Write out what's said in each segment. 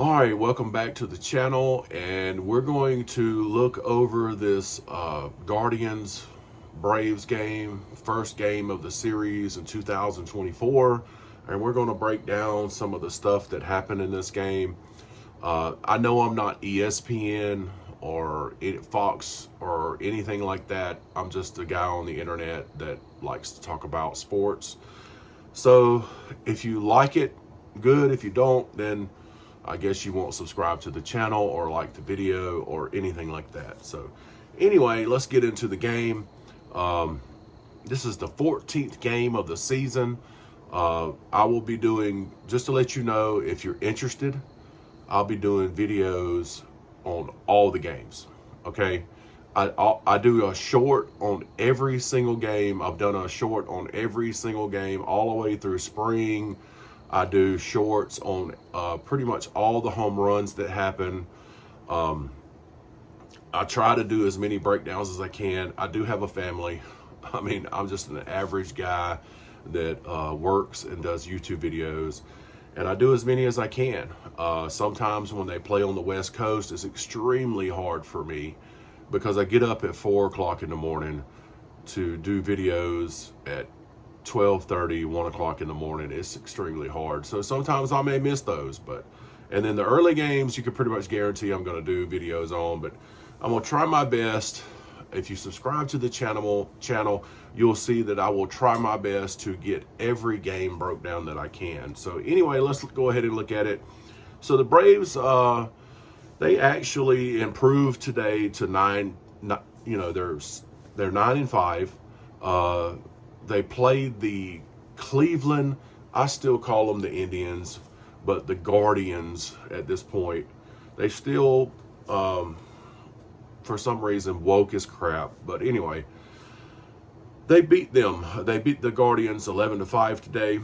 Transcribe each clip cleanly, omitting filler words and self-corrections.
All right, welcome back to the channel, and we're going to look over this Guardians Braves game, first game of the series in 2024, and we're going to break down some of the stuff that happened in this game. I know I'm not ESPN or Fox or anything like that. I'm just a guy on the internet that likes to talk about sports. So if you like it, good. If you don't, then I guess you won't subscribe to the channel or like the video or anything like that. So anyway, let's get into the game. This is the 14th game of the season. I will be doing, just to let you know, if you're interested, I'll be doing videos on all the games. Okay. I do a short on every single game. I've done a short on every single game all the way through spring. I do shorts on pretty much all the home runs that happen. I try to do as many breakdowns as I can. I do have a family. I mean, I'm just an average guy that works and does YouTube videos, and I do as many as I can. Sometimes when they play on the West Coast, it's extremely hard for me because I get up at 4 o'clock in the morning to do videos at 12:30, 1 o'clock in the morning. It's extremely hard. So sometimes I may miss those, and then the early games, you can pretty much guarantee I'm going to do videos on, but I'm going to try my best. If you subscribe to the channel, you'll see that I will try my best to get every game broke down that I can. So anyway, let's go ahead and look at it. So the Braves, they actually improved today to they're 9-5. They played the Cleveland, I still call them the Indians, but the Guardians at this point. They still, for some reason, woke as crap. But anyway, they beat them. They beat the Guardians 11-5 today.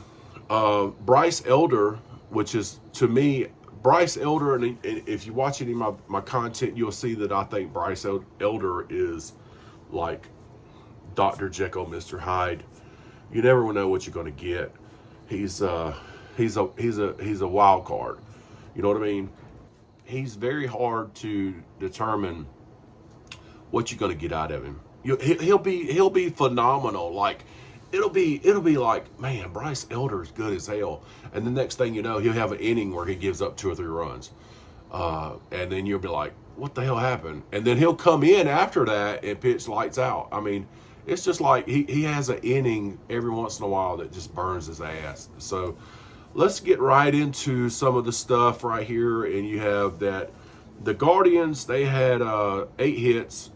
Bryce Elder, which is, to me, Bryce Elder, and if you watch any of my content, you'll see that I think Bryce Elder is like Dr. Jekyll, Mr. Hyde. You never know what you're going to get. He's a wild card. You know what I mean? He's very hard to determine what you're going to get out of him. He'll be phenomenal. Like it'll be like, man, Bryce Elder is good as hell. And the next thing you know, he'll have an inning where he gives up 2 or 3 runs. And then you'll be like, what the hell happened? And then he'll come in after that and pitch lights out. I mean, it's just like he has an inning every once in a while that just burns his ass. So let's get right into some of the stuff right here. And you have that the Guardians, they had 8 hits,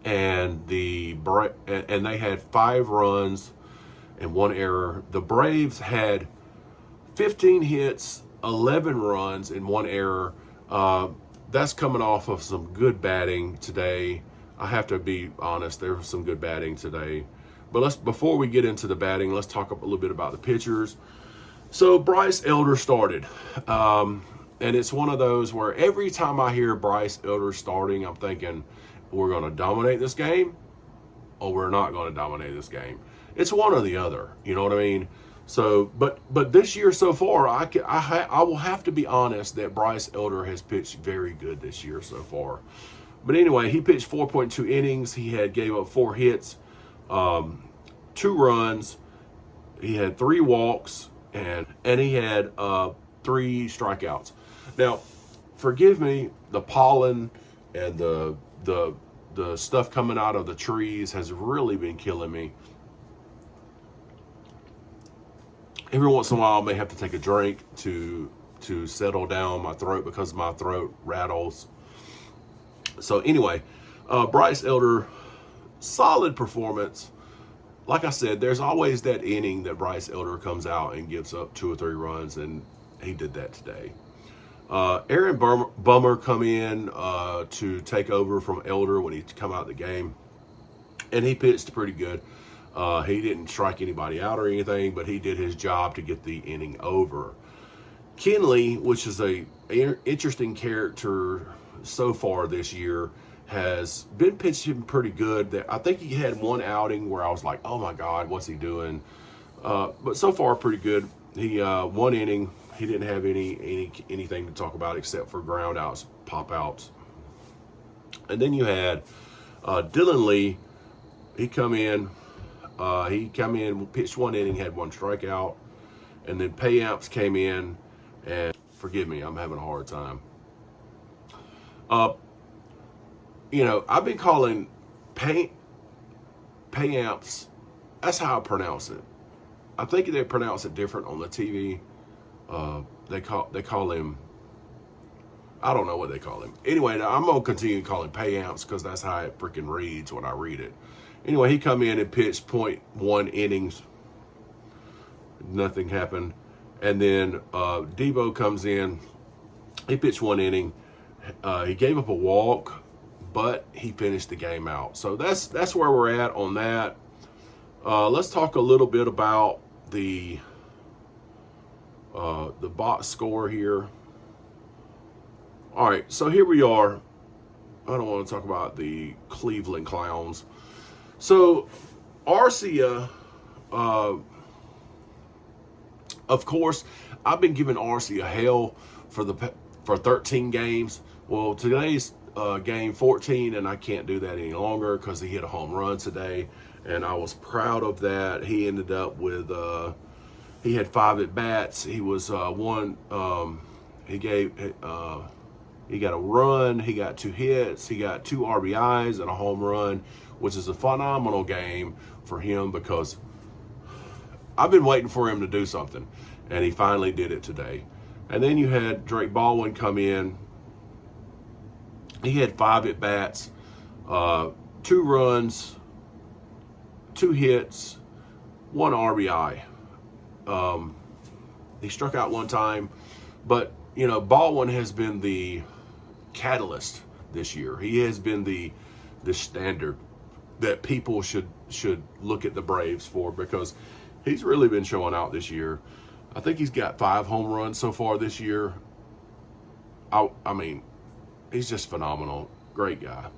and they had 5 runs and 1 error. The Braves had 15 hits, 11 runs, and 1 error. That's coming off of some good batting today. I have to be honest, there was some good batting today. But before we get into the batting, let's talk a little bit about the pitchers. So Bryce Elder started. And it's one of those where every time I hear Bryce Elder starting, I'm thinking, we're going to dominate this game or we're not going to dominate this game. It's one or the other. You know what I mean? So, but this year so far, I will have to be honest that Bryce Elder has pitched very good this year so far. But anyway, he pitched 4.2 innings. He gave up 4 hits, 2 runs. He had 3 walks, and he had 3 strikeouts. Now, forgive me, the pollen and the stuff coming out of the trees has really been killing me. Every once in a while, I may have to take a drink to settle down my throat because my throat rattles. So anyway, Bryce Elder, solid performance. Like I said, there's always that inning that Bryce Elder comes out and gives up 2 or 3 runs, and he did that today. Aaron Bummer come in to take over from Elder when he come out of the game, and he pitched pretty good. He didn't strike anybody out or anything, but he did his job to get the inning over. Kenley, which is a interesting character so far this year, has been pitching pretty good. I think he had 1 outing where I was like, oh my God, what's he doing? But so far, pretty good. He 1 inning, he didn't have anything to talk about except for ground outs, pop outs. And then you had Dylan Lee. He come in, pitched 1 inning, had 1 strikeout, and then Payamps came in, and forgive me, I'm having a hard time. I've been calling Payamps. That's how I pronounce it. I think they pronounce it different on the TV. They call him. I don't know what they call him. Anyway, I'm gonna continue to call him Payamps because that's how it freaking reads when I read it. Anyway, he come in and pitched 0.1 innings. Nothing happened, and then Devo comes in. He pitched 1 inning. He gave up a walk, but he finished the game out. So that's where we're at on that. Let's talk a little bit about the box score here. All right, so here we are. I don't want to talk about the Cleveland Clowns. So Arcia, of course, I've been giving Arcia hell for 13 games. Well, today's game 14, and I can't do that any longer because he hit a home run today, and I was proud of that. He ended up with he had 5 at bats. He was he got a run, he got 2 hits, he got 2 RBIs and a home run, which is a phenomenal game for him because I've been waiting for him to do something, and he finally did it today. And then you had Drake Baldwin come in. He had 5 at bats, 2 runs, 2 hits, 1 RBI. He struck out 1 time, but Baldwin has been the catalyst this year. He has been the standard that people should look at the Braves for because he's really been showing out this year. I think he's got 5 home runs so far this year. I mean, he's just phenomenal. Great guy.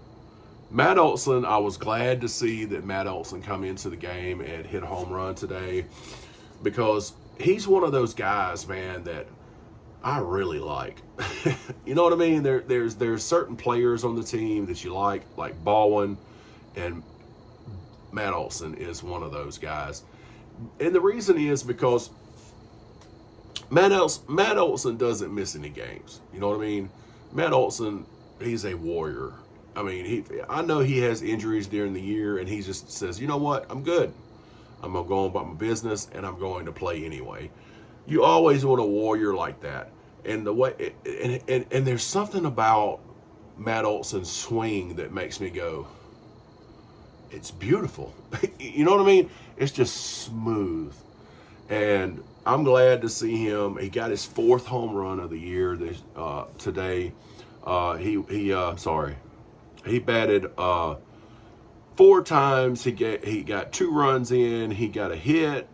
Matt Olson, I was glad to see that Matt Olson come into the game and hit a home run today because he's one of those guys, man, that I really like. You know what I mean? There's certain players on the team that you like Baldwin, and Matt Olson is one of those guys. And the reason is because Matt Olson doesn't miss any games. You know what I mean? Matt Olson, he's a warrior. I mean, I know he has injuries during the year, and he just says, you know what? I'm good. I'm going to go on about my business, and I'm going to play anyway. You always want a warrior like that. And the way and there's something about Matt Olson's swing that makes me go, it's beautiful. You know what I mean? It's just smooth. And I'm glad to see him. He got his 4th home run of the year today. He batted 4 times. He got 2 runs in. He got a hit.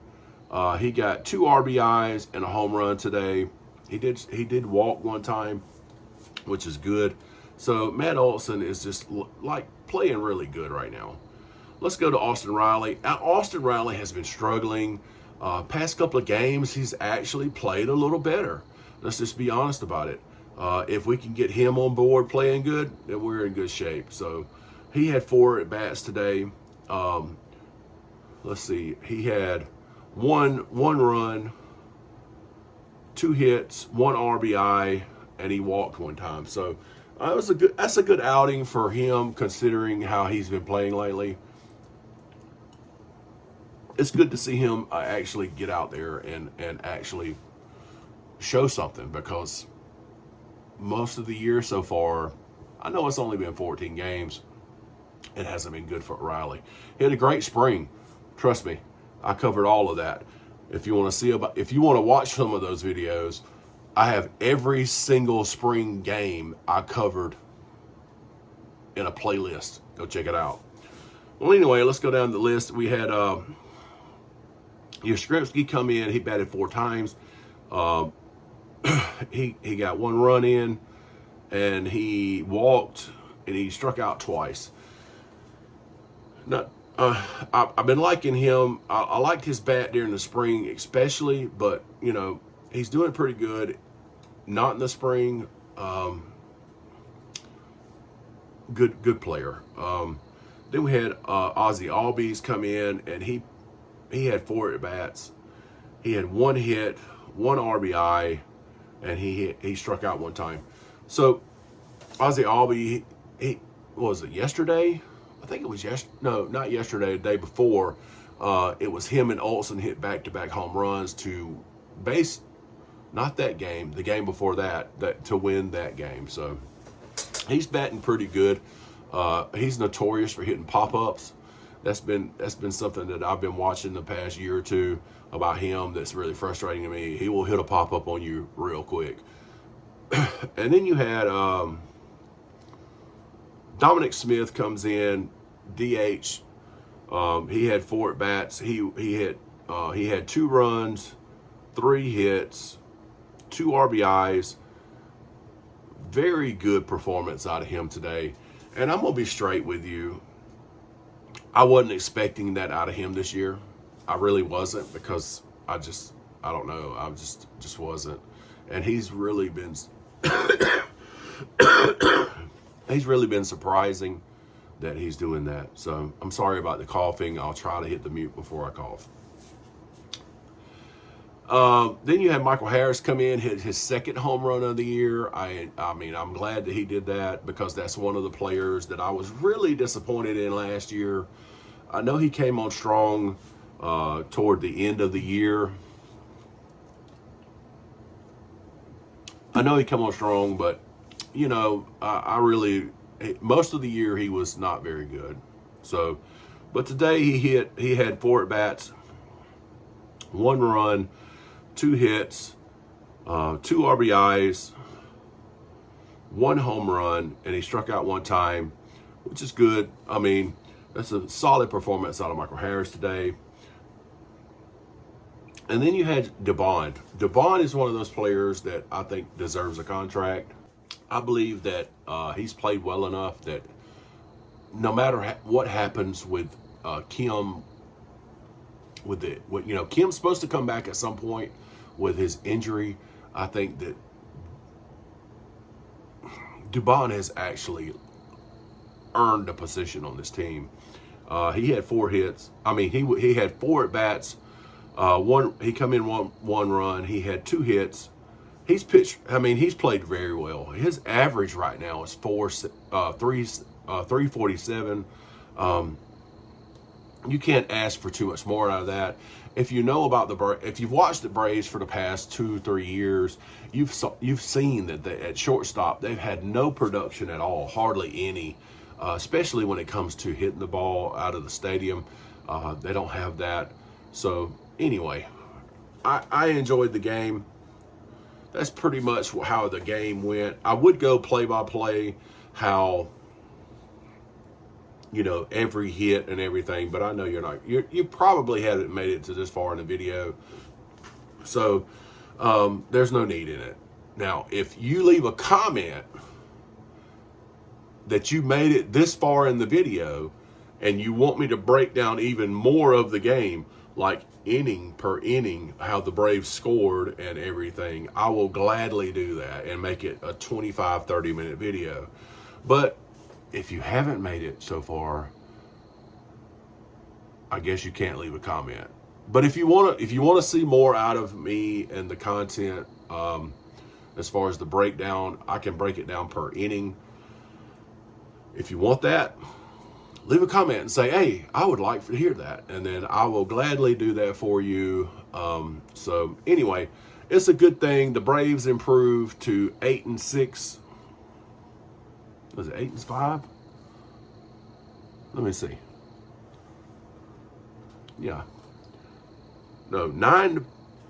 He got 2 RBIs and a home run today. He did walk 1 time, which is good. So Matt Olson is just like playing really good right now. Let's go to Austin Riley. Austin Riley has been struggling. Past couple of games, he's actually played a little better. Let's just be honest about it. If we can get him on board playing good, then we're in good shape. So he had 4 at bats today. Let's see. He had one run, 2 hits, 1 RBI, and he walked 1 time. So that's a good outing for him considering how he's been playing lately. It's good to see him actually get out there and actually show something because most of the year so far, I know it's only been 14 games, it hasn't been good for Riley. He had a great spring. Trust me, I covered all of that. If you want to watch some of those videos, I have every single spring game I covered in a playlist. Go check it out. Well, anyway, let's go down the list. We had Yastrzemski come in. He batted 4 times. He got 1 run in, and he walked, and he struck out twice. I've been liking him. I liked his bat during the spring especially, but, he's doing pretty good. Not in the spring. Good player. Then we had Ozzie Albies come in, and he had 4 at bats. He had 1 hit, 1 RBI, and he struck out 1 time. So Ozzie Albies, he was it yesterday? I think it was no, not yesterday, the day before. It was him and Olsen hit back-to-back home runs to base, not that game, the game before that to win that game. So he's batting pretty good. He's notorious for hitting pop-ups. That's been something that I've been watching the past year or two about him that's really frustrating to me. He will hit a pop-up on you real quick. And then you had Dominic Smith comes in, DH. He had 4 at bats. He had 2 runs, 3 hits, 2 RBIs. Very good performance out of him today. And I'm gonna be straight with you. I wasn't expecting that out of him this year. I really wasn't, because I don't know. I just wasn't. And he's really been he's really been surprising that he's doing that. So I'm sorry about the coughing. I'll try to hit the mute before I cough. Then you had Michael Harris come in, hit his 2nd home run of the year. I mean, I'm glad that he did that, because that's one of the players that I was really disappointed in last year. I know he came on strong toward the end of the year. I know he came on strong, but, you know, I really, most of the year he was not very good. So, but today he had 4 at bats, 1 run, 2 hits, 2 RBIs, 1 home run, and he struck out 1 time, which is good. I mean, that's a solid performance out of Michael Harris today. And then you had DeBond. DeBond is one of those players that I think deserves a contract. I believe that he's played well enough that no matter what happens with Kim, Kim's supposed to come back at some point with his injury. I think that DeBond has actually earned a position on this team. He had 4 hits. I mean, he had 4 at bats. He come in one run. He had 2 hits. He's pitched. I mean, he's played very well. His average right now is 347. You can't ask for too much more out of that. If you know about if you've watched the Braves for the past 2-3 years, you've seen that at shortstop they've had no production at all, hardly any, especially when it comes to hitting the ball out of the stadium. They don't have that. So anyway, I enjoyed the game. That's pretty much how the game went. I would go play by play, how, you know, every hit and everything, but I know you're not. You probably haven't made it to this far in the video, so there's no need in it. Now, if you leave a comment that you made it this far in the video and you want me to break down even more of the game, like inning per inning, how the Braves scored and everything, I will gladly do that and make it a 25-30 minute video. But if you haven't made it so far, I guess you can't leave a comment. But if you want to see more out of me and the content, as far as the breakdown, I can break it down per inning. If you want that, leave a comment and say, hey, I would like to hear that. And then I will gladly do that for you. So anyway, it's a good thing. The Braves improved to 8-6. Was it 8-5? Let me see. Yeah. No, 9.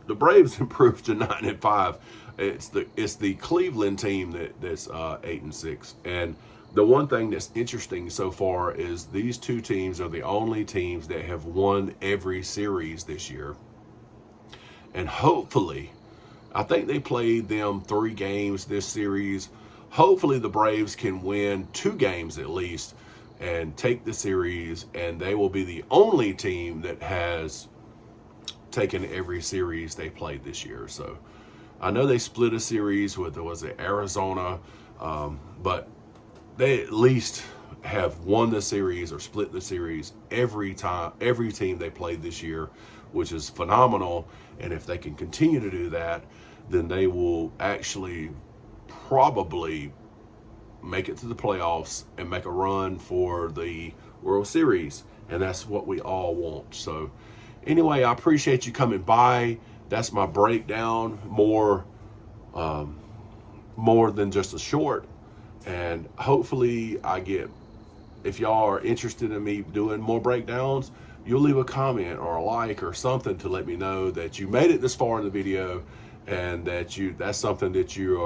The Braves improved to 9-5. It's the Cleveland team that's 8-6. And the one thing that's interesting so far is these 2 teams are the only teams that have won every series this year. And hopefully, I think they played them 3 games this series. Hopefully the Braves can win 2 games at least and take the series, and they will be the only team that has taken every series they played this year. So I know they split a series with, was it Arizona, but they at least have won the series or split the series every team they played this year, which is phenomenal. And if they can continue to do that, then they will actually probably make it to the playoffs and make a run for the World Series. And that's what we all want. So anyway, I appreciate you coming by. That's my breakdown, more than just a short. And hopefully if y'all are interested in me doing more breakdowns, you'll leave a comment or a like or something to let me know that you made it this far in the video and that's something that you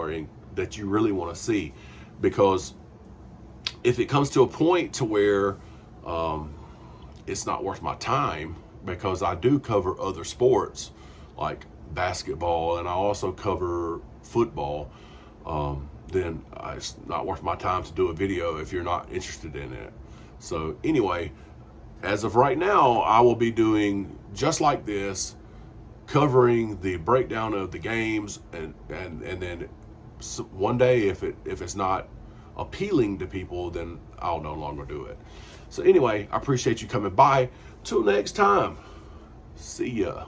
really want to see. Because if it comes to a point to where it's not worth my time, because I do cover other sports like basketball and I also cover football, then it's not worth my time to do a video if you're not interested in it. So anyway, as of right now, I will be doing just like this, covering the breakdown of the games, and then one day if it's not appealing to people, then I'll no longer do it. So anyway, I appreciate you coming by. Till next time, see ya.